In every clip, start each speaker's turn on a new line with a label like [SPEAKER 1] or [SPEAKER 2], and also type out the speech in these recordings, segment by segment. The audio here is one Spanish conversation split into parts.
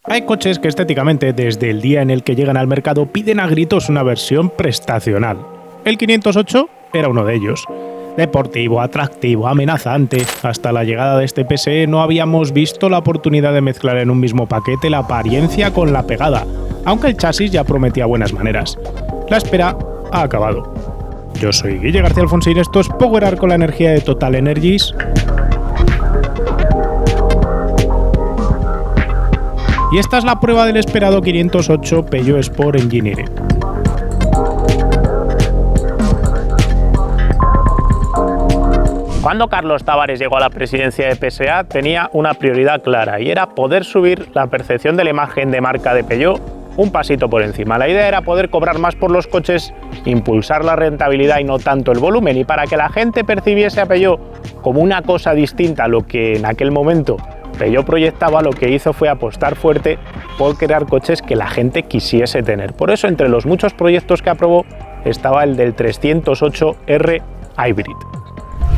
[SPEAKER 1] Hay coches que estéticamente, desde el día en el que llegan al mercado, piden a gritos una versión prestacional. El 508 era uno de ellos. Deportivo, atractivo, amenazante. Hasta la llegada de este PSE no habíamos visto la oportunidad de mezclar en un mismo paquete la apariencia con la pegada, aunque el chasis ya prometía buenas maneras. La espera ha acabado. Yo soy Guille García Alfonsín, esto es Powerar con la energía de Total Energies. Y esta es la prueba del esperado 508 Peugeot Sport Engineering.
[SPEAKER 2] Cuando Carlos Tavares llegó a la presidencia de PSA tenía una prioridad clara y era poder subir la percepción de la imagen de marca de Peugeot un pasito por encima. La idea era poder cobrar más por los coches, impulsar la rentabilidad y no tanto el volumen, y para que la gente percibiese a Peugeot como una cosa distinta a lo que en aquel momento Peugeot proyectaba, lo que hizo fue apostar fuerte por crear coches que la gente quisiese tener. Por eso, entre los muchos proyectos que aprobó estaba el del 308R Hybrid.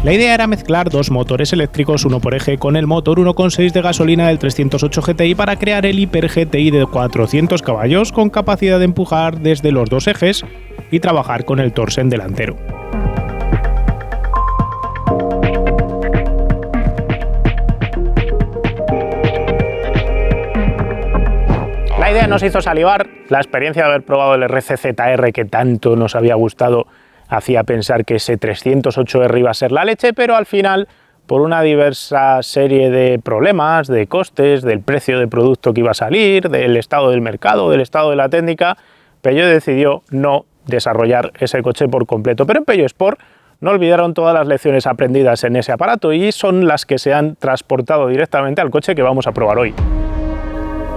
[SPEAKER 1] La idea era mezclar dos motores eléctricos, uno por eje, con el motor 1,6 de gasolina del 308 GTI para crear el Hiper GTI de 400 caballos con capacidad de empujar desde los dos ejes y trabajar con el torsen delantero.
[SPEAKER 2] La idea nos hizo salivar, la experiencia de haber probado el RCZR que tanto nos había gustado hacía pensar que ese 308R iba a ser la leche, pero al final, por una diversa serie de problemas, de costes, del precio de producto que iba a salir, del estado del mercado, del estado de la técnica, Peugeot decidió no desarrollar ese coche por completo. Pero en Peugeot Sport no olvidaron todas las lecciones aprendidas en ese aparato y son las que se han transportado directamente al coche que vamos a probar hoy.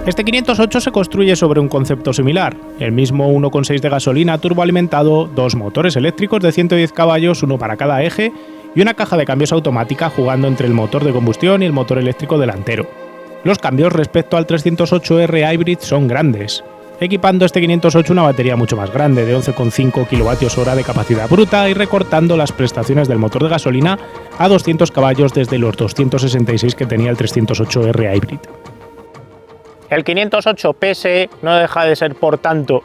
[SPEAKER 1] Este 508 se construye sobre un concepto similar, el mismo 1,6 de gasolina turboalimentado, dos motores eléctricos de 110 caballos, uno para cada eje, y una caja de cambios automática jugando entre el motor de combustión y el motor eléctrico delantero. Los cambios respecto al 308R Hybrid son grandes, equipando este 508 una batería mucho más grande, de 11,5 kWh de capacidad bruta, y recortando las prestaciones del motor de gasolina a 200 caballos desde los 266 que tenía el 308R Hybrid.
[SPEAKER 2] El 508 PSE no deja de ser, por tanto,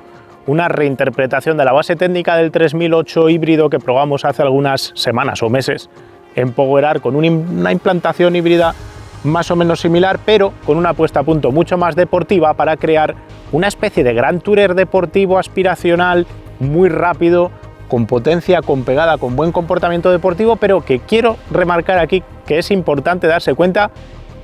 [SPEAKER 2] una reinterpretación de la base técnica del 3008 híbrido que probamos hace algunas semanas o meses en Powerar, con una implantación híbrida más o menos similar, pero con una puesta a punto mucho más deportiva para crear una especie de Grand Tourer deportivo aspiracional, muy rápido, con potencia, con pegada, con buen comportamiento deportivo, pero que quiero remarcar aquí que es importante darse cuenta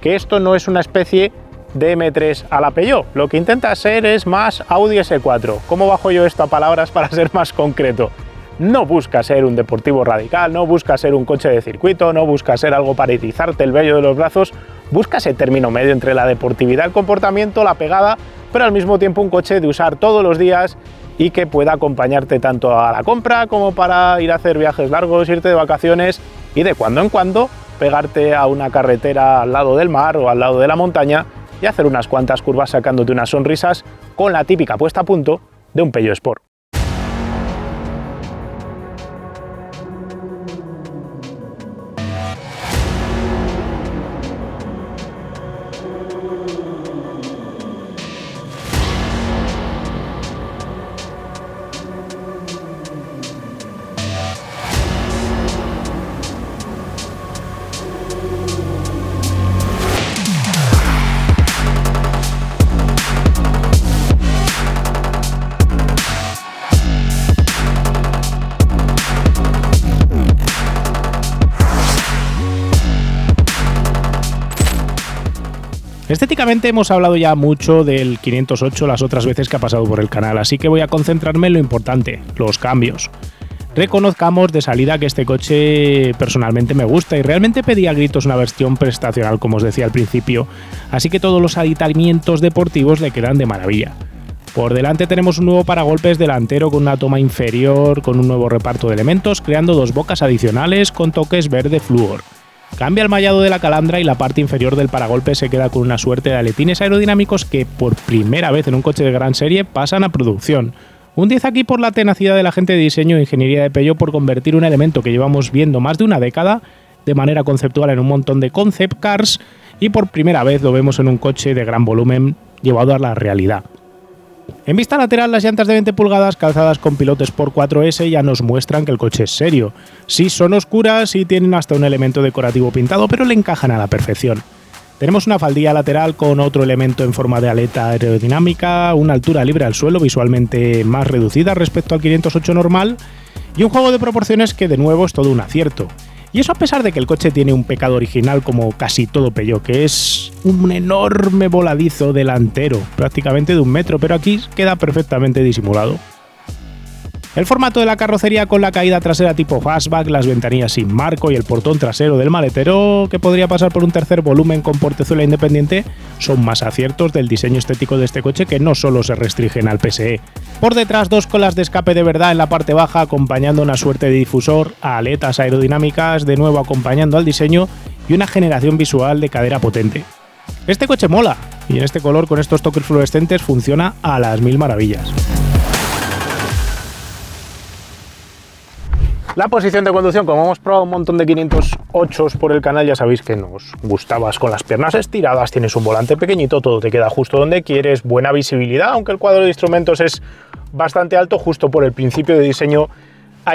[SPEAKER 2] que esto no es una especie de M3 a la Peugeot. Lo que intenta ser es más Audi S4. ¿Cómo bajo yo esto a palabras para ser más concreto? No busca ser un deportivo radical, no busca ser un coche de circuito, no busca ser algo para erizarte el vello de los brazos, busca ese término medio entre la deportividad, el comportamiento, la pegada, pero al mismo tiempo un coche de usar todos los días y que pueda acompañarte tanto a la compra como para ir a hacer viajes largos, irte de vacaciones y de cuando en cuando pegarte a una carretera al lado del mar o al lado de la montaña y hacer unas cuantas curvas sacándote unas sonrisas con la típica puesta a punto de un Peugeot Sport.
[SPEAKER 1] Estéticamente hemos hablado ya mucho del 508 las otras veces que ha pasado por el canal, así que voy a concentrarme en lo importante, los cambios. Reconozcamos de salida que este coche personalmente me gusta y realmente pedía a gritos una versión prestacional, como os decía al principio, así que todos los aditamientos deportivos le quedan de maravilla. Por delante tenemos un nuevo paragolpes delantero con una toma inferior, con un nuevo reparto de elementos, creando dos bocas adicionales con toques verde flúor. Cambia el mallado de la calandra y la parte inferior del paragolpe se queda con una suerte de aletines aerodinámicos que por primera vez en un coche de gran serie pasan a producción. Un 10 aquí por la tenacidad de la gente de diseño e ingeniería de Peugeot por convertir un elemento que llevamos viendo más de una década de manera conceptual en un montón de concept cars, y por primera vez lo vemos en un coche de gran volumen llevado a la realidad. En vista lateral, las llantas de 20 pulgadas calzadas con Pilot Sport 4S ya nos muestran que el coche es serio. Sí son oscuras y tienen hasta un elemento decorativo pintado, pero le encajan a la perfección. Tenemos una faldilla lateral con otro elemento en forma de aleta aerodinámica, una altura libre al suelo visualmente más reducida respecto al 508 normal y un juego de proporciones que de nuevo es todo un acierto. Y eso a pesar de que el coche tiene un pecado original como casi todo Peugeot, que es un enorme voladizo delantero, prácticamente de 1 metro, pero aquí queda perfectamente disimulado. El formato de la carrocería con la caída trasera tipo fastback, las ventanillas sin marco y el portón trasero del maletero, que podría pasar por un tercer volumen con portezuela independiente, son más aciertos del diseño estético de este coche que no solo se restringen al PSE. Por detrás, 2 colas de escape de verdad en la parte baja acompañando una suerte de difusor, aletas aerodinámicas de nuevo acompañando al diseño y una generación visual de cadera potente. Este coche mola y en este color con estos toques fluorescentes funciona a las mil maravillas.
[SPEAKER 2] La posición de conducción, como hemos probado un montón de 508 por el canal, ya sabéis que nos gustabas con las piernas estiradas, tienes un volante pequeñito, todo te queda justo donde quieres, buena visibilidad, aunque el cuadro de instrumentos es bastante alto justo por el principio de diseño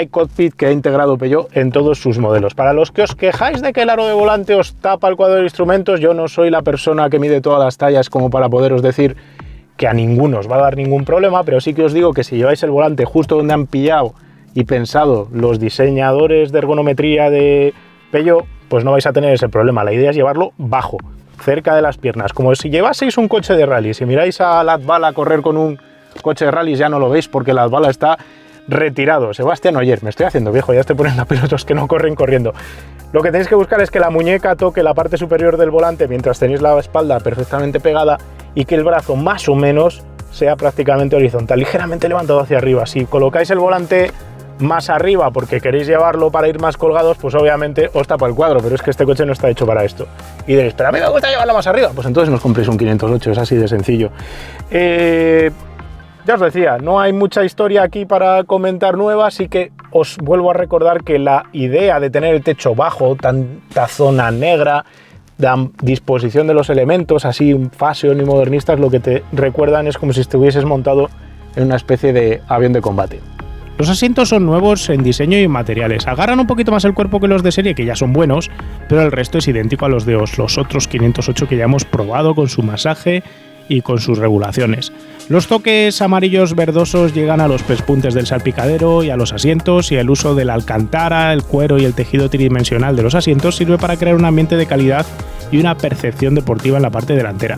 [SPEAKER 2] iCockpit que ha integrado Peugeot en todos sus modelos. Para los que os quejáis de que el aro de volante os tapa el cuadro de instrumentos, yo no soy la persona que mide todas las tallas como para poderos decir que a ninguno os va a dar ningún problema, pero sí que os digo que si lleváis el volante justo donde han pillado y pensado los diseñadores de ergonometría de Peugeot, pues no vais a tener ese problema. La idea es llevarlo bajo, cerca de las piernas, como si llevaseis un coche de rally. Si miráis a Latvala correr con un coche de rally ya no lo veis porque Latvala está retirado. Sebastián Ogier, me estoy haciendo viejo, ya estoy poniendo a pilotos que no corren corriendo. Lo que tenéis que buscar es que la muñeca toque la parte superior del volante mientras tenéis la espalda perfectamente pegada y que el brazo más o menos sea prácticamente horizontal, ligeramente levantado hacia arriba. Si colocáis el volante más arriba porque queréis llevarlo para ir más colgados, pues obviamente os tapa el cuadro, pero es que este coche no está hecho para esto. Y diréis, pero a mí me gusta llevarlo más arriba, pues entonces nos compréis un 508, es así de sencillo. Ya os decía, no hay mucha historia aquí para comentar nueva, así que os vuelvo a recordar que la idea de tener el techo bajo, tanta zona negra, la disposición de los elementos, así fashion y modernistas, lo que te recuerdan es como si estuvieses montado en una especie de avión de combate.
[SPEAKER 1] Los asientos son nuevos en diseño y en materiales, agarran un poquito más el cuerpo que los de serie, que ya son buenos, pero el resto es idéntico a los de los otros 508 que ya hemos probado con su masaje y con sus regulaciones. Los toques amarillos verdosos llegan a los pespuntes del salpicadero y a los asientos, y el uso de la alcantara, el cuero y el tejido tridimensional de los asientos sirve para crear un ambiente de calidad y una percepción deportiva en la parte delantera.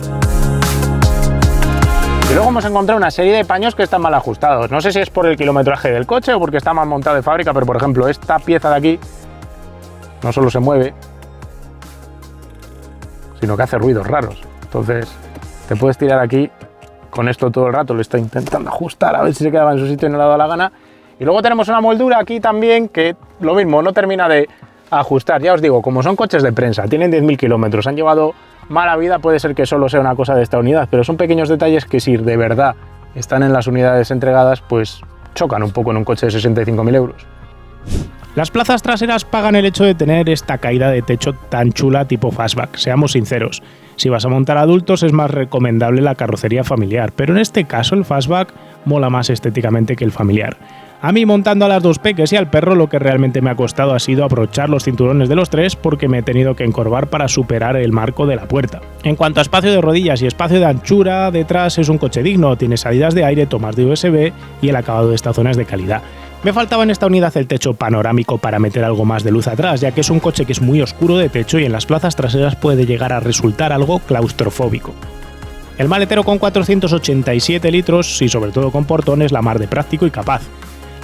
[SPEAKER 2] Y luego hemos encontrado una serie de paños que están mal ajustados. No sé si es por el kilometraje del coche o porque está mal montado de fábrica, pero por ejemplo esta pieza de aquí no solo se mueve, sino que hace ruidos raros. Entonces te puedes tirar aquí con esto todo el rato, lo estoy intentando ajustar a ver si se quedaba en su sitio y no le ha dado la gana. Y luego tenemos una moldura aquí también que lo mismo, no termina de ajustar. Ya os digo, como son coches de prensa, tienen 10.000 kilómetros, han llevado mala vida, puede ser que solo sea una cosa de esta unidad, pero son pequeños detalles que si de verdad están en las unidades entregadas, pues chocan un poco en un coche de 65.000 euros.
[SPEAKER 1] Las plazas traseras pagan el hecho de tener esta caída de techo tan chula tipo fastback, seamos sinceros. Si vas a montar adultos es más recomendable la carrocería familiar, pero en este caso el fastback mola más estéticamente que el familiar. A mí, montando a las dos peques y al perro, lo que realmente me ha costado ha sido abrochar los cinturones de los tres porque me he tenido que encorvar para superar el marco de la puerta. En cuanto a espacio de rodillas y espacio de anchura, detrás es un coche digno, tiene salidas de aire, tomas de USB y el acabado de esta zona es de calidad. Me faltaba en esta unidad el techo panorámico para meter algo más de luz atrás, ya que es un coche que es muy oscuro de techo y en las plazas traseras puede llegar a resultar algo claustrofóbico. El maletero con 487 litros y sobre todo con portón es la mar de práctico y capaz.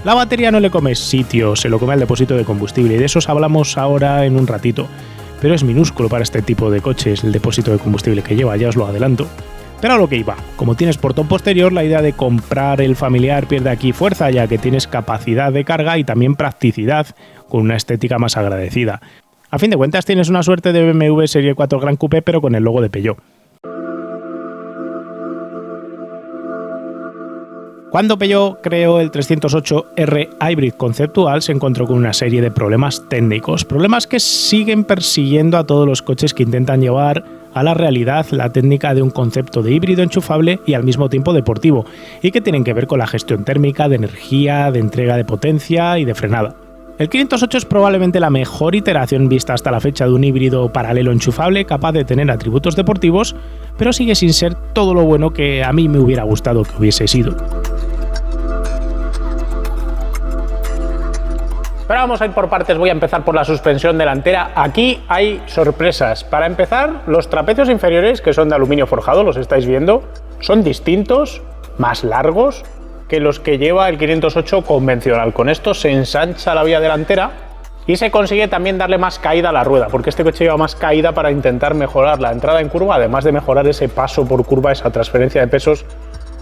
[SPEAKER 1] La batería no le come sitio, se lo come al depósito de combustible y de esos hablamos ahora en un ratito. Pero es minúsculo para este tipo de coches el depósito de combustible que lleva, ya os lo adelanto. Pero a lo que iba, como tienes portón posterior, la idea de comprar el familiar pierde aquí fuerza, ya que tienes capacidad de carga y también practicidad, con una estética más agradecida. A fin de cuentas tienes una suerte de BMW Serie 4 Gran Coupé pero con el logo de Peugeot. Cuando Peugeot creó el 308R Hybrid conceptual se encontró con una serie de problemas técnicos, problemas que siguen persiguiendo a todos los coches que intentan llevar a la realidad la técnica de un concepto de híbrido enchufable y al mismo tiempo deportivo, y que tienen que ver con la gestión térmica, de energía, de entrega de potencia y de frenada. El 508 es probablemente la mejor iteración vista hasta la fecha de un híbrido paralelo enchufable capaz de tener atributos deportivos, pero sigue sin ser todo lo bueno que a mí me hubiera gustado que hubiese sido.
[SPEAKER 2] Pero vamos a ir por partes, voy a empezar por la suspensión delantera. Aquí hay sorpresas. Para empezar, los trapecios inferiores, que son de aluminio forjado, los estáis viendo, son distintos, más largos que los que lleva el 508 convencional. Con esto se ensancha la vía delantera y se consigue también darle más caída a la rueda, porque este coche lleva más caída para intentar mejorar la entrada en curva, además de mejorar ese paso por curva, esa transferencia de pesos,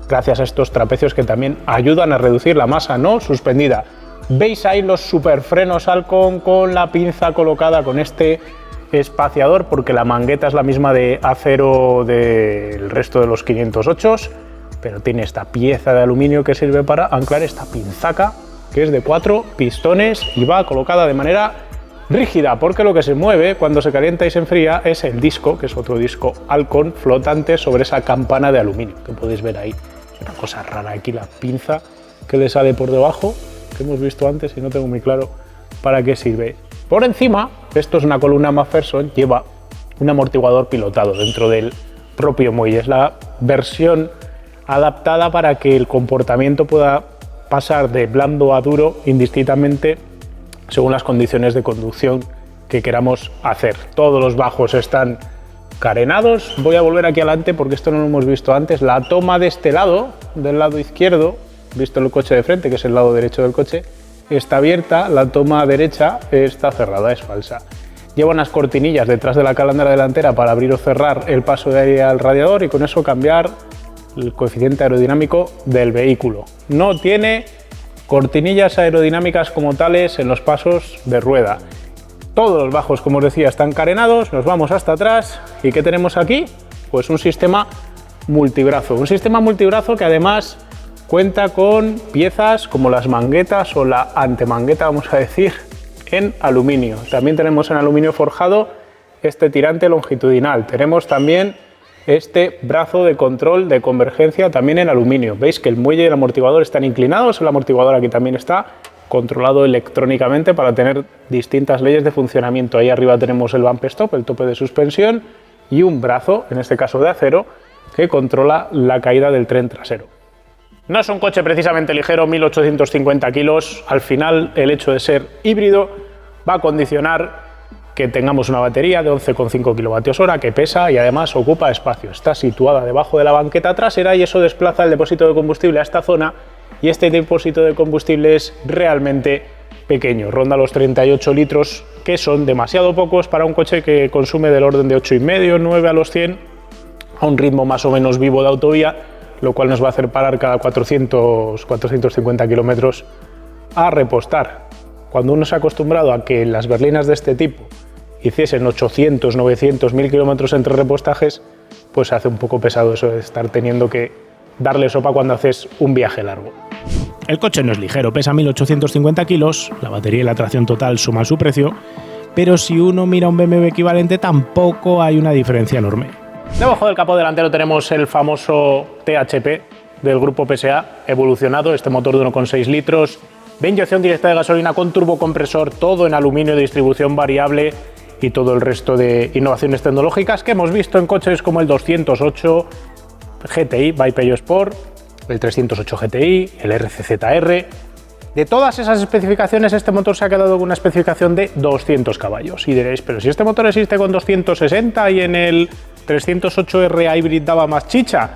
[SPEAKER 2] gracias a estos trapecios que también ayudan a reducir la masa no suspendida. Veis ahí los superfrenos Alcon con la pinza colocada con este espaciador, porque la mangueta es la misma de acero del resto de los 508, pero tiene esta pieza de aluminio que sirve para anclar esta pinzaca, que es de 4 pistones y va colocada de manera rígida, porque lo que se mueve cuando se calienta y se enfría es el disco, que es otro disco Alcon flotante sobre esa campana de aluminio, que podéis ver ahí. Es una cosa rara aquí la pinza que le sale por debajo, que hemos visto antes y no tengo muy claro para qué sirve. Por encima, esto es una columna McPherson, lleva un amortiguador pilotado dentro del propio muelle. Es la versión adaptada para que el comportamiento pueda pasar de blando a duro indistintamente según las condiciones de conducción que queramos hacer. Todos los bajos están carenados. Voy a volver aquí adelante porque esto no lo hemos visto antes. La toma de este lado, del lado izquierdo, visto el coche de frente, que es el lado derecho del coche, está abierta. La toma derecha está cerrada, es falsa. Lleva unas cortinillas detrás de la calandra delantera para abrir o cerrar el paso de aire al radiador y con eso cambiar el coeficiente aerodinámico del vehículo. No tiene cortinillas aerodinámicas como tales en los pasos de rueda. Todos los bajos, como os decía, están carenados. Nos vamos hasta atrás. ¿Y qué tenemos aquí? Pues un sistema multibrazo. Un sistema multibrazo que además cuenta con piezas como las manguetas o la antemangueta, vamos a decir, en aluminio. También tenemos en aluminio forjado este tirante longitudinal. Tenemos también este brazo de control de convergencia también en aluminio. Veis que el muelle y el amortiguador están inclinados, el amortiguador aquí también está controlado electrónicamente para tener distintas leyes de funcionamiento. Ahí arriba tenemos el bump stop, el tope de suspensión, y un brazo, en este caso de acero, que controla la caída del tren trasero. No es un coche precisamente ligero, 1850 kilos. Al final, el hecho de ser híbrido va a condicionar que tengamos una batería de 11,5 kWh que pesa y además ocupa espacio. Está situada debajo de la banqueta trasera y eso desplaza el depósito de combustible a esta zona, y este depósito de combustible es realmente pequeño, ronda los 38 litros, que son demasiado pocos para un coche que consume del orden de 8,5, 9 a los 100 a un ritmo más o menos vivo de autovía, lo cual nos va a hacer parar cada 400-450 kilómetros a repostar. Cuando uno se ha acostumbrado a que las berlinas de este tipo hiciesen 800, 900, 1000 kilómetros entre repostajes, pues se hace un poco pesado eso de estar teniendo que darle sopa cuando haces un viaje largo.
[SPEAKER 1] El coche no es ligero, pesa 1850 kilos, la batería y la tracción total suman su precio, pero si uno mira un BMW equivalente tampoco hay una diferencia enorme.
[SPEAKER 2] Debajo del capó delantero tenemos el famoso THP del grupo PSA evolucionado, este motor de 1,6 litros, de inyección directa de gasolina con turbocompresor, todo en aluminio de distribución variable y todo el resto de innovaciones tecnológicas que hemos visto en coches como el 208 GTI by Peugeot Sport, el 308 GTI, el RCZR. De todas esas especificaciones, este motor se ha quedado con una especificación de 200 caballos. Y diréis, pero si este motor existe con 260 y en el 308R Hybrid daba más chicha.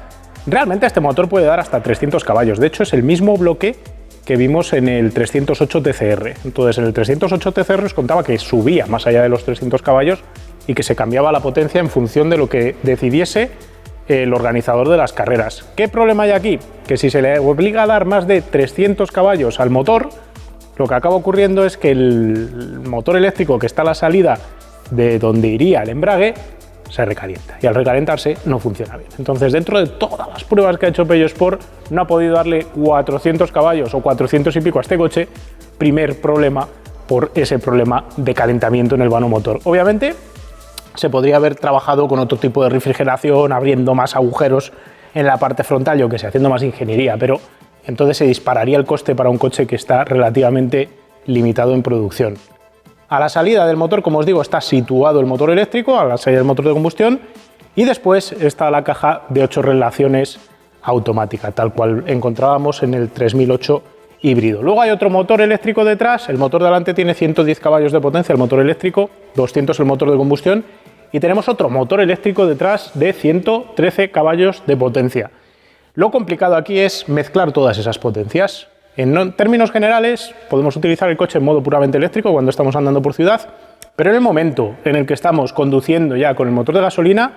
[SPEAKER 2] Realmente este motor puede dar hasta 300 caballos. De hecho, es el mismo bloque que vimos en el 308 TCR. Entonces, en el 308 TCR os contaba que subía más allá de los 300 caballos y que se cambiaba la potencia en función de lo que decidiese el organizador de las carreras. ¿Qué problema hay aquí? Que si se le obliga a dar más de 300 caballos al motor, lo que acaba ocurriendo es que el motor eléctrico que está a la salida de donde iría el embrague se recalienta y al recalentarse no funciona bien. Entonces, dentro de todas las pruebas que ha hecho Peugeot Sport, no ha podido darle 400 caballos o 400 y pico a este coche. Primer problema por ese problema de calentamiento en el vano motor. Obviamente, se podría haber trabajado con otro tipo de refrigeración, abriendo más agujeros en la parte frontal, yo que sé, haciendo más ingeniería, pero entonces se dispararía el coste para un coche que está relativamente limitado en producción. A la salida del motor, como os digo, está situado el motor eléctrico, a la salida del motor de combustión, y después está la caja de 8 relaciones automática, tal cual encontrábamos en el 3008 híbrido. Luego hay otro motor eléctrico detrás, el motor de delante tiene 110 caballos de potencia, el motor eléctrico, 200 el motor de combustión, y tenemos otro motor eléctrico detrás de 113 caballos de potencia. Lo complicado aquí es mezclar todas esas potencias. En términos generales, podemos utilizar el coche en modo puramente eléctrico cuando estamos andando por ciudad, pero en el momento en el que estamos conduciendo ya con el motor de gasolina,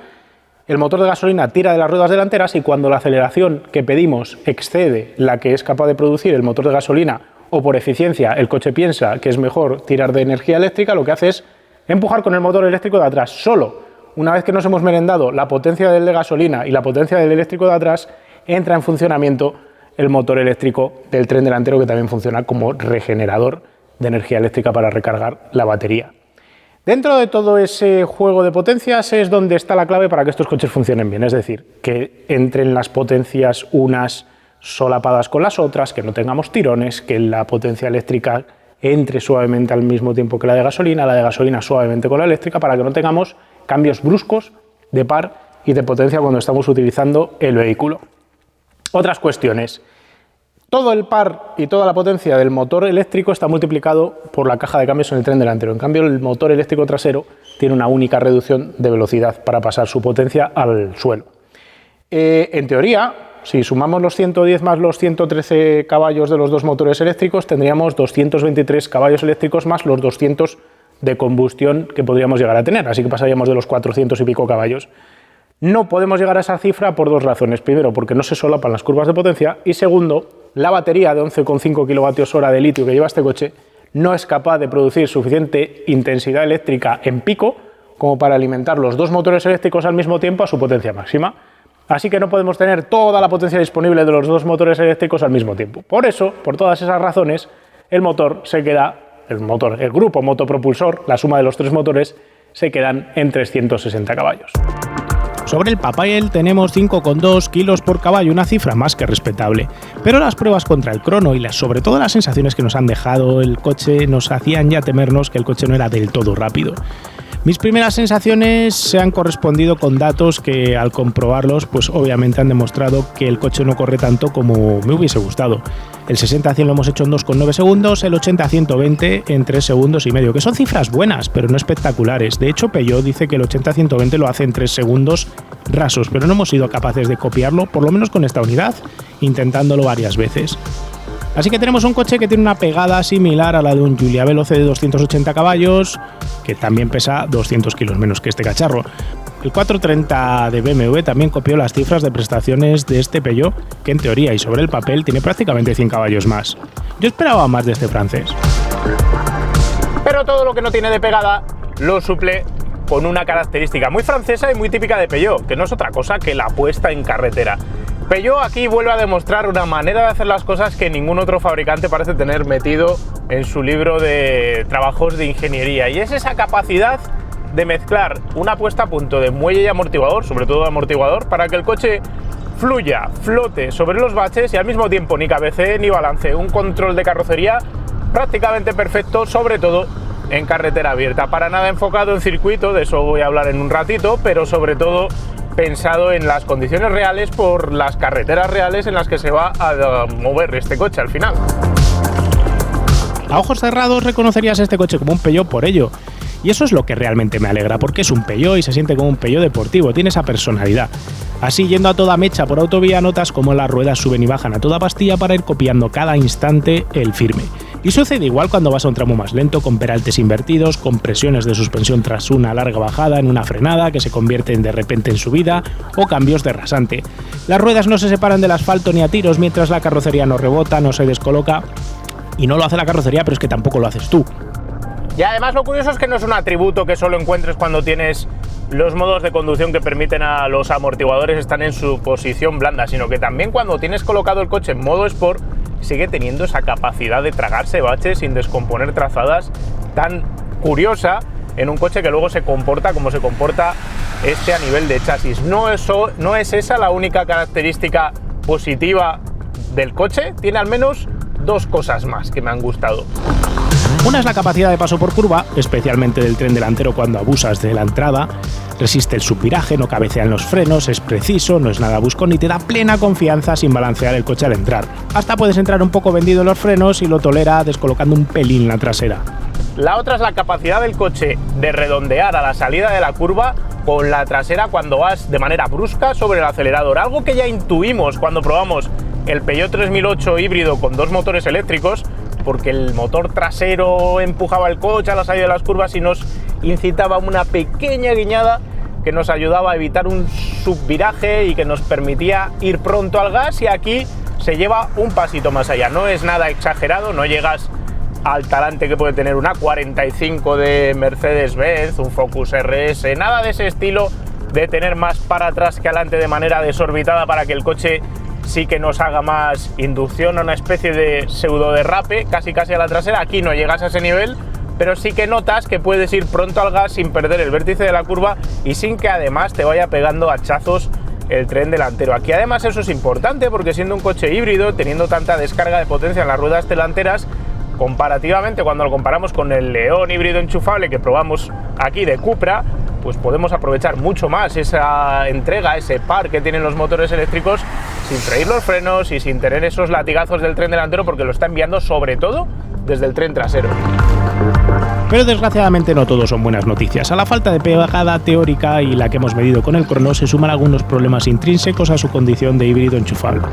[SPEAKER 2] el motor de gasolina tira de las ruedas delanteras y cuando la aceleración que pedimos excede la que es capaz de producir el motor de gasolina o por eficiencia el coche piensa que es mejor tirar de energía eléctrica, lo que hace es empujar con el motor eléctrico de atrás. Solo una vez que nos hemos merendado la potencia del de gasolina y la potencia del eléctrico de atrás, entra en funcionamiento el motor eléctrico del tren delantero, que también funciona como regenerador de energía eléctrica para recargar la batería. Dentro de todo ese juego de potencias es donde está la clave para que estos coches funcionen bien, es decir, que entren las potencias unas solapadas con las otras, que no tengamos tirones, que la potencia eléctrica entre suavemente al mismo tiempo que la de gasolina suavemente con la eléctrica, para que no tengamos cambios bruscos de par y de potencia cuando estamos utilizando el vehículo. Otras cuestiones. Todo el par y toda la potencia del motor eléctrico está multiplicado por la caja de cambios en el tren delantero. En cambio, el motor eléctrico trasero tiene una única reducción de velocidad para pasar su potencia al suelo. En teoría, si sumamos los 110 más los 113 caballos de los dos motores eléctricos, tendríamos 223 caballos eléctricos más los 200 de combustión que podríamos llegar a tener. Así que pasaríamos de los 400 y pico caballos. No podemos llegar a esa cifra por dos razones. Primero, porque no se solapan las curvas de potencia, y segundo, la batería de 11,5 kWh de litio que lleva este coche no es capaz de producir suficiente intensidad eléctrica en pico como para alimentar los dos motores eléctricos al mismo tiempo a su potencia máxima. Así que no podemos tener toda la potencia disponible de los dos motores eléctricos al mismo tiempo. Por eso, por todas esas razones, el motor se queda, el grupo motopropulsor, la suma de los tres motores, se quedan en 360 caballos.
[SPEAKER 1] Sobre el papel tenemos 5,2 kilos por caballo, una cifra más que respetable, pero las pruebas contra el crono y sobre todo las sensaciones que nos han dejado el coche nos hacían ya temernos que el coche no era del todo rápido. Mis primeras sensaciones se han correspondido con datos que al comprobarlos pues obviamente han demostrado que el coche no corre tanto como me hubiese gustado. El 60 a 100 lo hemos hecho en 2,9 segundos, el 80 a 120 en 3 segundos y medio, que son cifras buenas pero no espectaculares. De hecho, Peugeot dice que el 80 a 120 lo hace en 3 segundos rasos, pero no hemos sido capaces de copiarlo, por lo menos con esta unidad, intentándolo varias veces. Así que tenemos un coche que tiene una pegada similar a la de un Giulia Veloce de 280 caballos, que también pesa 200 kilos menos que este cacharro. El 430 de BMW también copió las cifras de prestaciones de este Peugeot, que en teoría y sobre el papel tiene prácticamente 100 caballos más. Yo esperaba más de este francés.
[SPEAKER 2] Pero todo lo que no tiene de pegada lo suple con una característica muy francesa y muy típica de Peugeot, que no es otra cosa que la puesta en carretera. Peugeot aquí vuelve a demostrar una manera de hacer las cosas que ningún otro fabricante parece tener metido en su libro de trabajos de ingeniería, y es esa capacidad de mezclar una puesta a punto de muelle y amortiguador, sobre todo amortiguador, para que el coche fluya, flote sobre los baches y al mismo tiempo ni cabecee ni balancee. Un control de carrocería prácticamente perfecto, sobre todo en carretera abierta. Para nada enfocado en circuito, de eso voy a hablar en un ratito, pero sobre todo pensado en las condiciones reales por las carreteras reales en las que se va a mover este coche al final.
[SPEAKER 1] A ojos cerrados reconocerías este coche como un Peugeot por ello. Y eso es lo que realmente me alegra, porque es un Peugeot y se siente como un Peugeot deportivo, tiene esa personalidad. Así, yendo a toda mecha por autovía, notas cómo las ruedas suben y bajan a toda pastilla para ir copiando cada instante el firme. Y sucede igual cuando vas a un tramo más lento, con peraltes invertidos, con presiones de suspensión tras una larga bajada en una frenada que se convierten de repente en subida, o cambios de rasante. Las ruedas no se separan del asfalto ni a tiros, mientras la carrocería no rebota, no se descoloca, y no lo hace la carrocería, pero es que tampoco lo haces tú.
[SPEAKER 2] Y además lo curioso es que no es un atributo que solo encuentres cuando tienes los modos de conducción que permiten a los amortiguadores estar en su posición blanda, sino que también cuando tienes colocado el coche en modo Sport sigue teniendo esa capacidad de tragarse baches sin descomponer trazadas tan curiosa en un coche que luego se comporta como se comporta este a nivel de chasis. No es esa la única característica positiva del coche, tiene al menos dos cosas más que me han gustado.
[SPEAKER 1] Una es la capacidad de paso por curva, especialmente del tren delantero cuando abusas de la entrada. Resiste el subviraje, no cabecea en los frenos, es preciso, no es nada buscón y te da plena confianza sin balancear el coche al entrar. Hasta puedes entrar un poco vendido en los frenos y lo tolera descolocando un pelín la trasera.
[SPEAKER 2] La otra es la capacidad del coche de redondear a la salida de la curva con la trasera cuando vas de manera brusca sobre el acelerador. Algo que ya intuimos cuando probamos el Peugeot 3008 híbrido con dos motores eléctricos, porque el motor trasero empujaba el coche a la salida de las curvas y nos incitaba una pequeña guiñada que nos ayudaba a evitar un subviraje y que nos permitía ir pronto al gas, y aquí se lleva un pasito más allá. No es nada exagerado, no llegas al talante que puede tener una 45 de Mercedes-Benz, un Focus RS, nada de ese estilo de tener más para atrás que adelante de manera desorbitada para que el coche sí que nos haga más inducción a una especie de pseudo derrape casi a la trasera. Aquí no llegas a ese nivel, pero sí que notas que puedes ir pronto al gas sin perder el vértice de la curva y sin que además te vaya pegando hachazos el tren delantero. Aquí además eso es importante porque siendo un coche híbrido, teniendo tanta descarga de potencia en las ruedas delanteras, comparativamente cuando lo comparamos con el León híbrido enchufable que probamos aquí de Cupra, pues podemos aprovechar mucho más esa entrega, ese par que tienen los motores eléctricos sin freír los frenos y sin tener esos latigazos del tren delantero, porque lo está enviando sobre todo desde el tren trasero.
[SPEAKER 1] Pero desgraciadamente no todo son buenas noticias. A la falta de pegada teórica y la que hemos medido con el crono se suman algunos problemas intrínsecos a su condición de híbrido enchufable.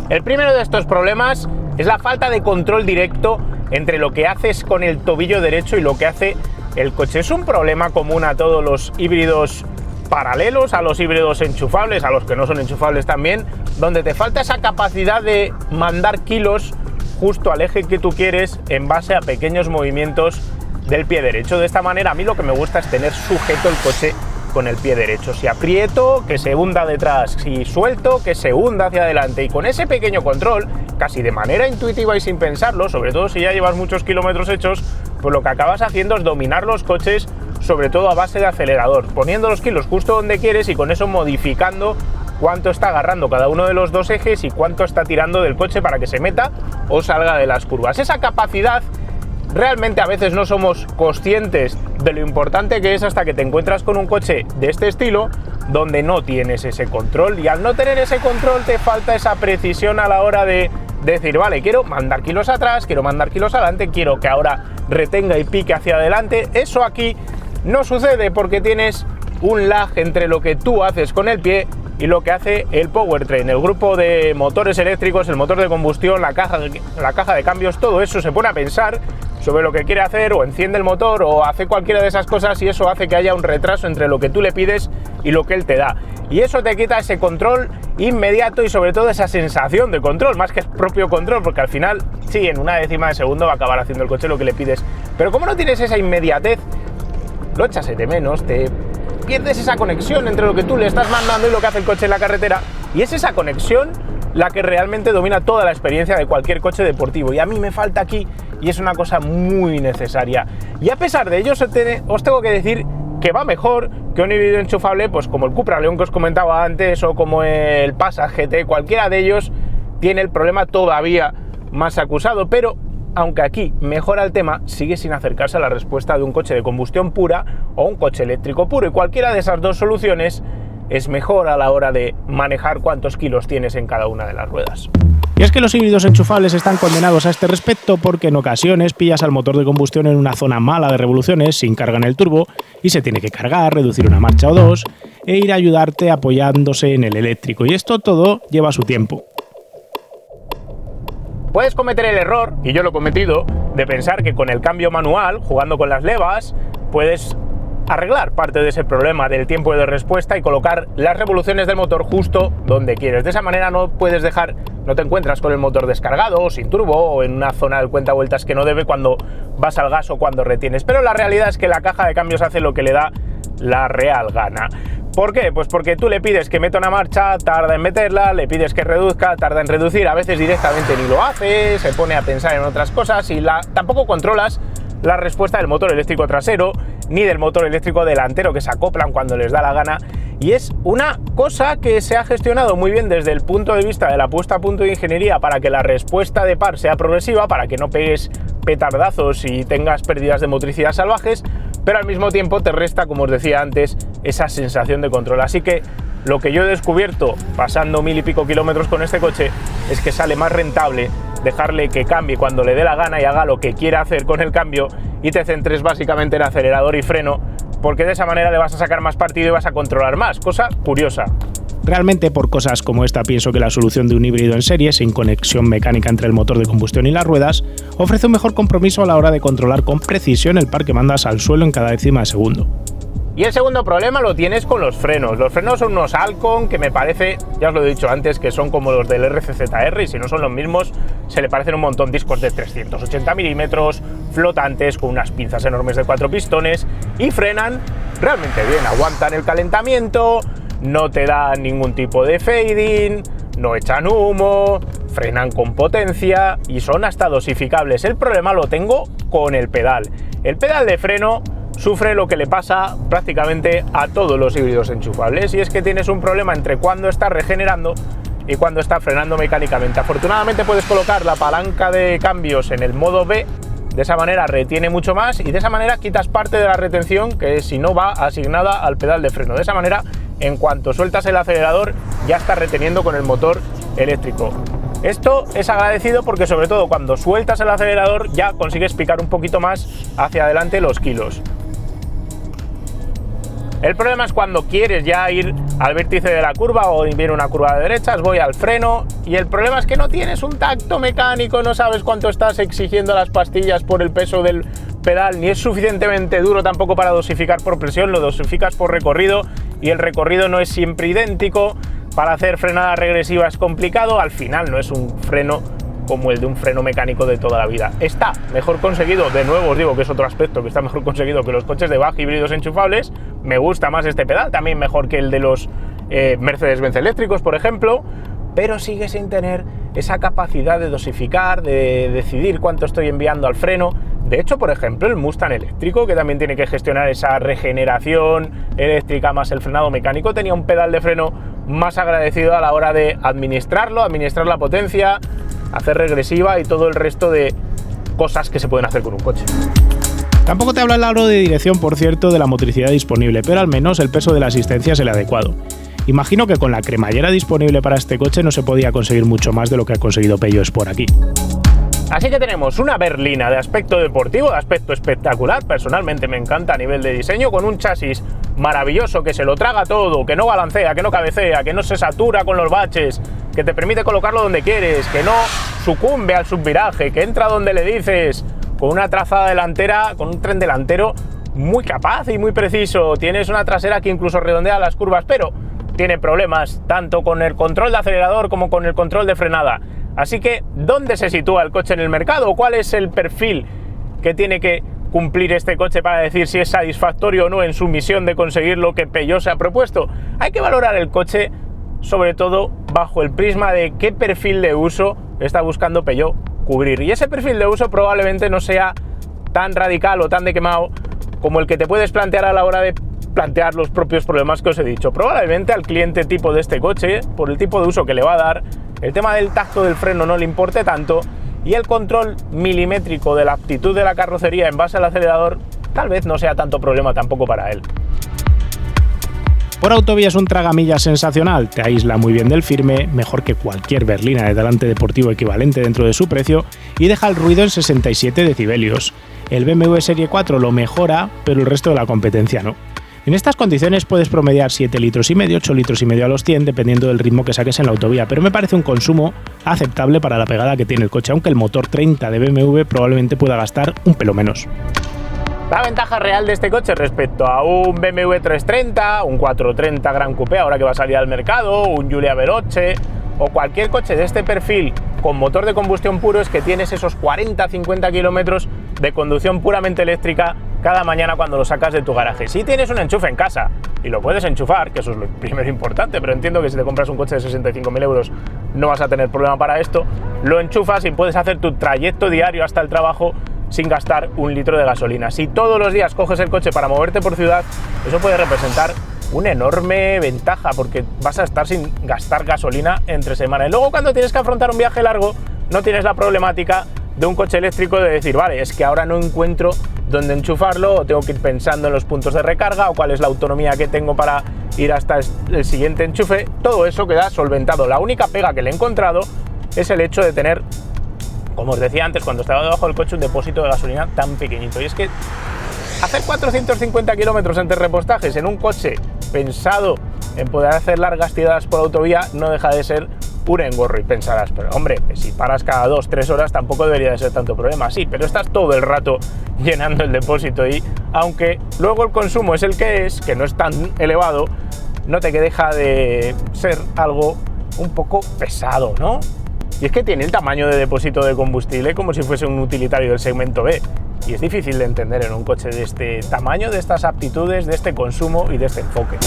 [SPEAKER 2] El primero de estos problemas es la falta de control directo entre lo que haces con el tobillo derecho y lo que hace el coche. Es un problema común a todos los híbridos paralelos, a los híbridos enchufables, a los que no son enchufables también, donde te falta esa capacidad de mandar kilos justo al eje que tú quieres en base a pequeños movimientos del pie derecho. De esta manera a mí lo que me gusta es tener sujeto el coche con el pie derecho. Si aprieto, que se hunda detrás, si suelto, que se hunda hacia adelante, y con ese pequeño control, casi de manera intuitiva y sin pensarlo, sobre todo si ya llevas muchos kilómetros hechos, pues lo que acabas haciendo es dominar los coches, sobre todo a base de acelerador, poniendo los kilos justo donde quieres y con eso modificando cuánto está agarrando cada uno de los dos ejes y cuánto está tirando del coche para que se meta o salga de las curvas. Esa capacidad realmente a veces no somos conscientes de lo importante que es hasta que te encuentras con un coche de este estilo donde no tienes ese control, y al no tener ese control te falta esa precisión a la hora de decir, vale, quiero mandar kilos atrás, quiero mandar kilos adelante, quiero que ahora retenga y pique hacia adelante. Eso aquí no sucede porque tienes un lag entre lo que tú haces con el pie y lo que hace el powertrain, el grupo de motores eléctricos, el motor de combustión, la caja de cambios. Todo eso se pone a pensar sobre lo que quiere hacer, o enciende el motor o hace cualquiera de esas cosas, y eso hace que haya un retraso entre lo que tú le pides y lo que él te da. Y eso te quita ese control inmediato y sobre todo esa sensación de control, más que el propio control, porque al final, sí, en una décima de segundo va a acabar haciendo el coche lo que le pides. Pero como no tienes esa inmediatez, lo echas de menos, te pierdes esa conexión entre lo que tú le estás mandando y lo que hace el coche en la carretera, y es esa conexión la que realmente domina toda la experiencia de cualquier coche deportivo, y a mí me falta aquí, y es una cosa muy necesaria. Y a pesar de ello os tengo que decir que va mejor que un híbrido enchufable, pues como el Cupra León que os comentaba antes, o como el Passat GT. Cualquiera de ellos tiene el problema todavía más acusado, pero aunque aquí mejora el tema, sigue sin acercarse a la respuesta de un coche de combustión pura o un coche eléctrico puro, y cualquiera de esas dos soluciones es mejor a la hora de manejar cuántos kilos tienes en cada una de las ruedas.
[SPEAKER 1] Y es que los híbridos enchufables están condenados a este respecto porque en ocasiones pillas al motor de combustión en una zona mala de revoluciones, sin carga en el turbo, y se tiene que cargar, reducir una marcha o dos, e ir a ayudarte apoyándose en el eléctrico, y esto todo lleva su tiempo.
[SPEAKER 2] Puedes cometer el error, y yo lo he cometido, de pensar que con el cambio manual, jugando con las levas, puedes arreglar parte de ese problema del tiempo de respuesta y colocar las revoluciones del motor justo donde quieres. De esa manera no te encuentras con el motor descargado o sin turbo o en una zona del cuentavueltas que no debe cuando vas al gas o cuando retienes. Pero la realidad es que la caja de cambios hace lo que le da la real gana. ¿Por qué? Pues porque tú le pides que meta una marcha, tarda en meterla, le pides que reduzca, tarda en reducir, a veces directamente ni lo hace, se pone a pensar en otras cosas y tampoco controlas la respuesta del motor eléctrico trasero, ni del motor eléctrico delantero, que se acoplan cuando les da la gana. Y es una cosa que se ha gestionado muy bien desde el punto de vista de la puesta a punto de ingeniería para que la respuesta de par sea progresiva, para que no pegues petardazos y tengas pérdidas de motricidad salvajes, pero al mismo tiempo te resta, como os decía antes, esa sensación de control. Así que lo que yo he descubierto pasando 1000 y pico kilómetros con este coche es que sale más rentable dejarle que cambie cuando le dé la gana y haga lo que quiera hacer con el cambio y te centres básicamente en acelerador y freno, porque de esa manera le vas a sacar más partido y vas a controlar más, cosa curiosa.
[SPEAKER 1] Realmente por cosas como esta pienso que la solución de un híbrido en serie, sin conexión mecánica entre el motor de combustión y las ruedas, ofrece un mejor compromiso a la hora de controlar con precisión el par que mandas al suelo en cada décima de segundo.
[SPEAKER 2] Y el segundo problema lo tienes con los frenos. Los frenos son unos Alcon que me parece, ya os lo he dicho antes, que son como los del RCZR, y si no son los mismos, se le parecen un montón. Discos de 380 milímetros, flotantes, con unas pinzas enormes de 4 pistones, y frenan realmente bien, aguantan el calentamiento, no te dan ningún tipo de fading, no echan humo, frenan con potencia y son hasta dosificables. El problema lo tengo con el pedal. El pedal de freno sufre lo que le pasa prácticamente a todos los híbridos enchufables, y es que tienes un problema entre cuando está regenerando y cuando está frenando mecánicamente. Afortunadamente puedes colocar la palanca de cambios en el modo B, de esa manera retiene mucho más y de esa manera quitas parte de la retención que si no va asignada al pedal de freno. De esa manera, en cuanto sueltas el acelerador, ya está reteniendo con el motor eléctrico. Esto es agradecido porque sobre todo cuando sueltas el acelerador ya consigues picar un poquito más hacia adelante los kilos. El problema es cuando quieres ya ir al vértice de la curva o viene una curva de derechas, voy al freno y el problema es que no tienes un tacto mecánico, no sabes cuánto estás exigiendo las pastillas por el peso del pedal, ni es suficientemente duro tampoco para dosificar por presión, lo dosificas por recorrido y el recorrido no es siempre idéntico. Para hacer frenada regresiva es complicado, al final no es un freno como el de un freno mecánico de toda la vida. Está mejor conseguido, de nuevo os digo que es otro aspecto que está mejor conseguido que los coches de Bach híbridos enchufables. Me gusta más este pedal, también mejor que el de los Mercedes-Benz eléctricos, por ejemplo, pero sigue sin tener esa capacidad de dosificar, de decidir cuánto estoy enviando al freno. De hecho, por ejemplo, el Mustang eléctrico, que también tiene que gestionar esa regeneración eléctrica más el frenado mecánico, tenía un pedal de freno más agradecido a la hora de administrarlo, administrar la potencia, hacer regresiva y todo el resto de cosas que se pueden hacer con un coche.
[SPEAKER 1] Tampoco te habla el aro de dirección, por cierto, de la motricidad disponible, pero al menos el peso de la asistencia es el adecuado. Imagino que con la cremallera disponible para este coche no se podía conseguir mucho más de lo que ha conseguido Peugeot Sport aquí.
[SPEAKER 2] Así que tenemos una berlina de aspecto deportivo, de aspecto espectacular, personalmente me encanta a nivel de diseño, con un chasis maravilloso que se lo traga todo, que no balancea, que no cabecea, que no se satura con los baches, que te permite colocarlo donde quieres, que no sucumbe al subviraje, que entra donde le dices, con una trazada delantera, con un tren delantero muy capaz y muy preciso. Tienes una trasera que incluso redondea las curvas, pero tiene problemas tanto con el control de acelerador como con el control de frenada. Así que, ¿dónde se sitúa el coche en el mercado? ¿Cuál es el perfil que tiene que cumplir este coche para decir si es satisfactorio o no en su misión de conseguir lo que Peugeot se ha propuesto? Hay que valorar el coche sobre todo bajo el prisma de qué perfil de uso está buscando Peugeot cubrir. Y ese perfil de uso probablemente no sea tan radical o tan de quemado como el que te puedes plantear a la hora de plantear los propios problemas que os he dicho. Probablemente al cliente tipo de este coche, por el tipo de uso que le va a dar, el tema del tacto del freno no le importe tanto y el control milimétrico de la aptitud de la carrocería en base al acelerador tal vez no sea tanto problema tampoco para él.
[SPEAKER 1] Por autovía es un tragamillas sensacional, te aísla muy bien del firme, mejor que cualquier berlina de talante deportivo equivalente dentro de su precio, y deja el ruido en 67 decibelios. El BMW Serie 4 lo mejora, pero el resto de la competencia no. En estas condiciones puedes promediar 7,5 litros, 8,5 litros a los 100 dependiendo del ritmo que saques en la autovía, pero me parece un consumo aceptable para la pegada que tiene el coche, aunque el motor 30 de BMW probablemente pueda gastar un pelo menos.
[SPEAKER 2] La ventaja real de este coche respecto a un BMW 330, un 430 Gran Coupé ahora que va a salir al mercado, un Giulia Veloce o cualquier coche de este perfil con motor de combustión puro es que tienes esos 40-50 kilómetros de conducción puramente eléctrica cada mañana cuando lo sacas de tu garaje. Si tienes un enchufe en casa y lo puedes enchufar, que eso es lo primero importante, pero entiendo que si te compras un coche de 65.000 euros no vas a tener problema para esto, lo enchufas y puedes hacer tu trayecto diario hasta el trabajo sin gastar un litro de gasolina. Si todos los días coges el coche para moverte por ciudad, eso puede representar una enorme ventaja, porque vas a estar sin gastar gasolina entre semana. Y luego, cuando tienes que afrontar un viaje largo, no tienes la problemática de un coche eléctrico de decir, vale, es que ahora no encuentro dónde enchufarlo, o tengo que ir pensando en los puntos de recarga, o cuál es la autonomía que tengo para ir hasta el siguiente enchufe. Todo eso queda solventado. La única pega que le he encontrado es el hecho de tener, como os decía antes, cuando estaba debajo del coche, un depósito de gasolina tan pequeñito. Y es que hacer 450 kilómetros entre repostajes en un coche pensado en poder hacer largas tiradas por autovía no deja de ser un engorro. Y pensarás, pero hombre, si paras cada 2-3 horas tampoco debería de ser tanto problema. Sí, pero estás todo el rato llenando el depósito, y aunque luego el consumo es el que es, que no es tan elevado, no te deja de ser algo un poco pesado, ¿no? Y es que tiene el tamaño de depósito de combustible como si fuese un utilitario del segmento B. Y es difícil de entender en un coche de este tamaño, de estas aptitudes, de este consumo y de este enfoque.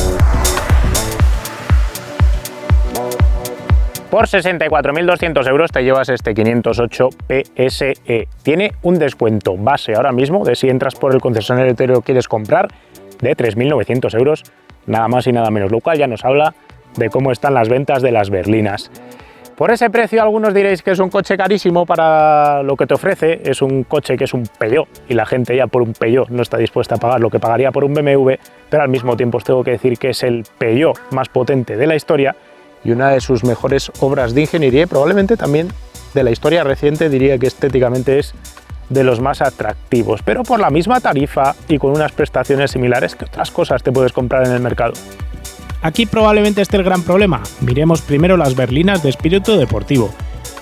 [SPEAKER 2] Por 64.200 euros te llevas este 508 PSE. Tiene un descuento base ahora mismo de si entras por el concesionario y lo quieres comprar de 3.900 euros, nada más y nada menos, lo cual ya nos habla de cómo están las ventas de las berlinas. Por ese precio algunos diréis que es un coche carísimo para lo que te ofrece, es un coche que es un Peugeot, y la gente ya por un Peugeot no está dispuesta a pagar lo que pagaría por un BMW, pero al mismo tiempo os tengo que decir que es el Peugeot más potente de la historia y una de sus mejores obras de ingeniería, y probablemente también de la historia reciente. Diría que estéticamente es de los más atractivos, pero por la misma tarifa y con unas prestaciones similares que otras cosas te puedes comprar en el mercado.
[SPEAKER 1] Aquí probablemente esté el gran problema. Miremos primero las berlinas de espíritu deportivo.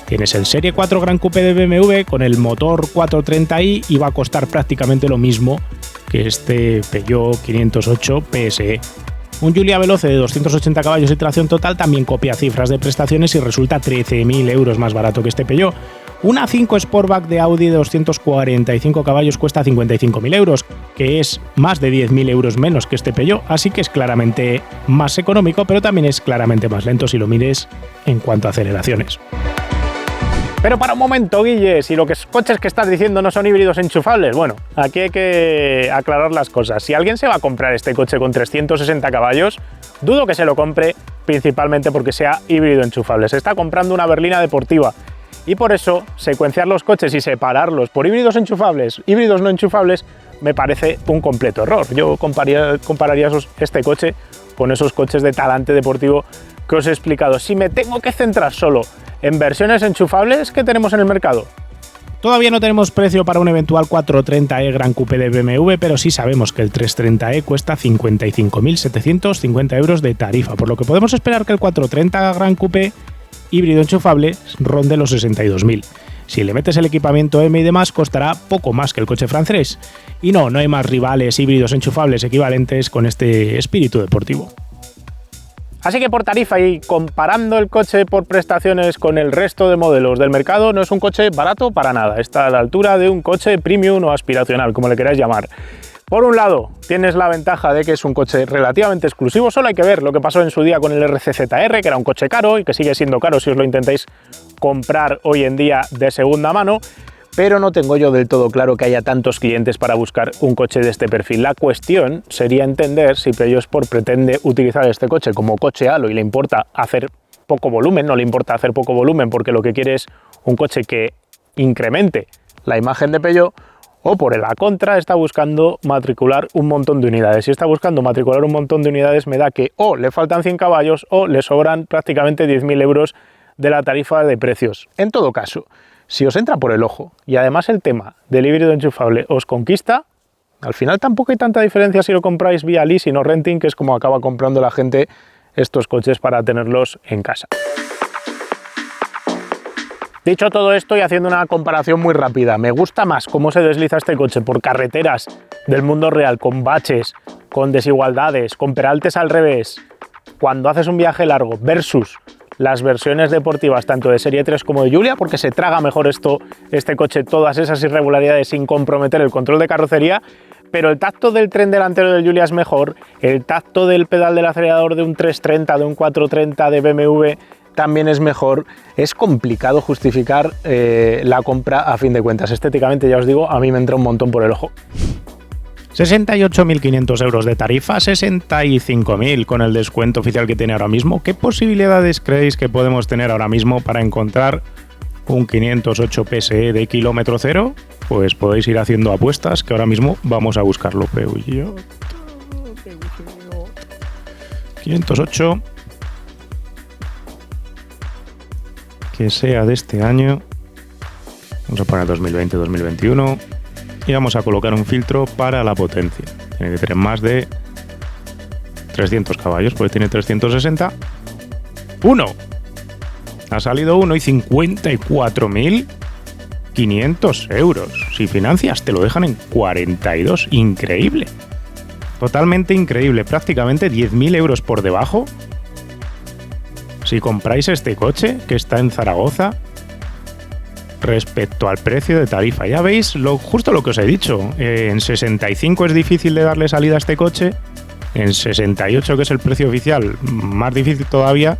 [SPEAKER 1] Tienes el Serie 4 Gran Coupé de BMW con el motor 430i y va a costar prácticamente lo mismo que este Peugeot 508 PSE. Un Giulia Veloce de 280 caballos y tracción total también copia cifras de prestaciones y resulta 13.000 euros más barato que este Peugeot. Una 5 Sportback de Audi de 245 caballos cuesta 55.000 euros, que es más de 10.000 euros menos que este Peugeot, así que es claramente más económico, pero también es claramente más lento si lo mires en cuanto a aceleraciones.
[SPEAKER 2] Pero para un momento, Guille, si los coches que estás diciendo no son híbridos enchufables, bueno, aquí hay que aclarar las cosas. Si alguien se va a comprar este coche con 360 caballos, dudo que se lo compre principalmente porque sea híbrido enchufable. Se está comprando una berlina deportiva. Y por eso, secuenciar los coches y separarlos por híbridos enchufables, híbridos no enchufables, me parece un completo error. Yo compararía este coche con esos coches de talante deportivo que os he explicado. Si me tengo que centrar solo en versiones enchufables, ¿qué tenemos en el mercado?
[SPEAKER 1] Todavía no tenemos precio para un eventual 430e Gran Coupé de BMW, pero sí sabemos que el 330e cuesta 55.750 euros de tarifa, por lo que podemos esperar que el 430 Gran Coupé híbrido enchufable ronde los 62.000. Si le metes el equipamiento M y demás, costará poco más que el coche francés. Y no hay más rivales híbridos enchufables equivalentes con este espíritu deportivo.
[SPEAKER 2] Así que por tarifa y comparando el coche por prestaciones con el resto de modelos del mercado, no es un coche barato para nada. Está a la altura de un coche premium o aspiracional, como le queráis llamar. Por un lado, tienes la ventaja de que es un coche relativamente exclusivo. Solo hay que ver lo que pasó en su día con el RC-ZR, que era un coche caro y que sigue siendo caro si os lo intentáis comprar hoy en día de segunda mano. Pero no tengo yo del todo claro que haya tantos clientes para buscar un coche de este perfil. La cuestión sería entender si Peugeot Sport pretende utilizar este coche como coche halo y le importa hacer poco volumen. No le importa hacer poco volumen porque lo que quiere es un coche que incremente la imagen de Peugeot, o por la contra está buscando matricular un montón de unidades. Si está buscando matricular un montón de unidades, me da que o le faltan 100 caballos o le sobran prácticamente 10.000 euros de la tarifa de precios. En todo caso, si os entra por el ojo y además el tema del híbrido enchufable os conquista, al final tampoco hay tanta diferencia si lo compráis vía leasing o renting, que es como acaba comprando la gente estos coches para tenerlos en casa. Dicho todo esto y haciendo una comparación muy rápida, me gusta más cómo se desliza este coche por carreteras del mundo real, con baches, con desigualdades, con peraltes al revés, cuando haces un viaje largo, versus las versiones deportivas tanto de Serie 3 como de Giulia, porque se traga mejor este coche todas esas irregularidades sin comprometer el control de carrocería. Pero el tacto del tren delantero del Giulia es mejor, el tacto del pedal del acelerador de un 330, de un 430 de BMW también es mejor. Es complicado justificar la compra a fin de cuentas. Estéticamente, ya os digo, a mí me entra un montón por el ojo.
[SPEAKER 1] 68.500 euros de tarifa, 65.000 con el descuento oficial que tiene ahora mismo. ¿Qué posibilidades creéis que podemos tener ahora mismo para encontrar un 508 PSE de kilómetro cero? Pues podéis ir haciendo apuestas, que ahora mismo vamos a buscarlo. Peugeot 508 que sea de este año. Vamos a poner 2020-2021 y vamos a colocar un filtro para la potencia. Tiene que tener más de 300 caballos, pues tiene 360. ¡Uno! Ha salido uno y 54.500 euros. Si financias, te lo dejan en 42. Increíble. Totalmente increíble. Prácticamente 10.000 euros por debajo. Si compráis este coche, que está en Zaragoza, respecto al precio de tarifa. Ya veis justo lo que os he dicho. En 65 es difícil de darle salida a este coche. En 68, que es el precio oficial, más difícil todavía.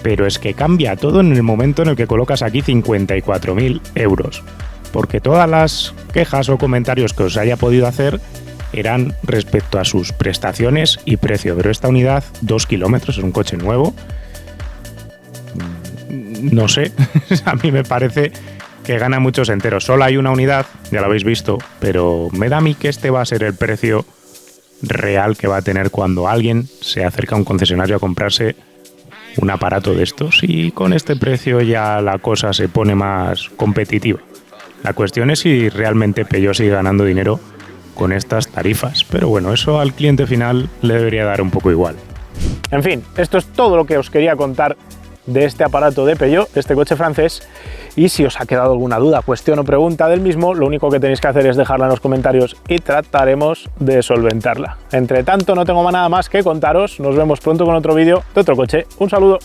[SPEAKER 1] Pero es que cambia todo en el momento en el que colocas aquí 54.000 euros. Porque todas las quejas o comentarios que os haya podido hacer eran respecto a sus prestaciones y precio. Pero esta unidad, 2 kilómetros, es un coche nuevo. No sé, a mí me parece que gana muchos enteros. Solo hay una unidad, ya lo habéis visto, pero me da a mí que este va a ser el precio real que va a tener cuando alguien se acerca a un concesionario a comprarse un aparato de estos, y con este precio ya la cosa se pone más competitiva. La cuestión es si realmente Peugeot sigue ganando dinero con estas tarifas, pero bueno, eso al cliente final le debería dar un poco igual.
[SPEAKER 2] En fin, esto es todo lo que os quería contar de este aparato de Peugeot, de este coche francés, y si os ha quedado alguna duda, cuestión o pregunta del mismo, lo único que tenéis que hacer es dejarla en los comentarios y trataremos de solventarla. Entre tanto, no tengo nada más que contaros, nos vemos pronto con otro vídeo de otro coche. Un saludo.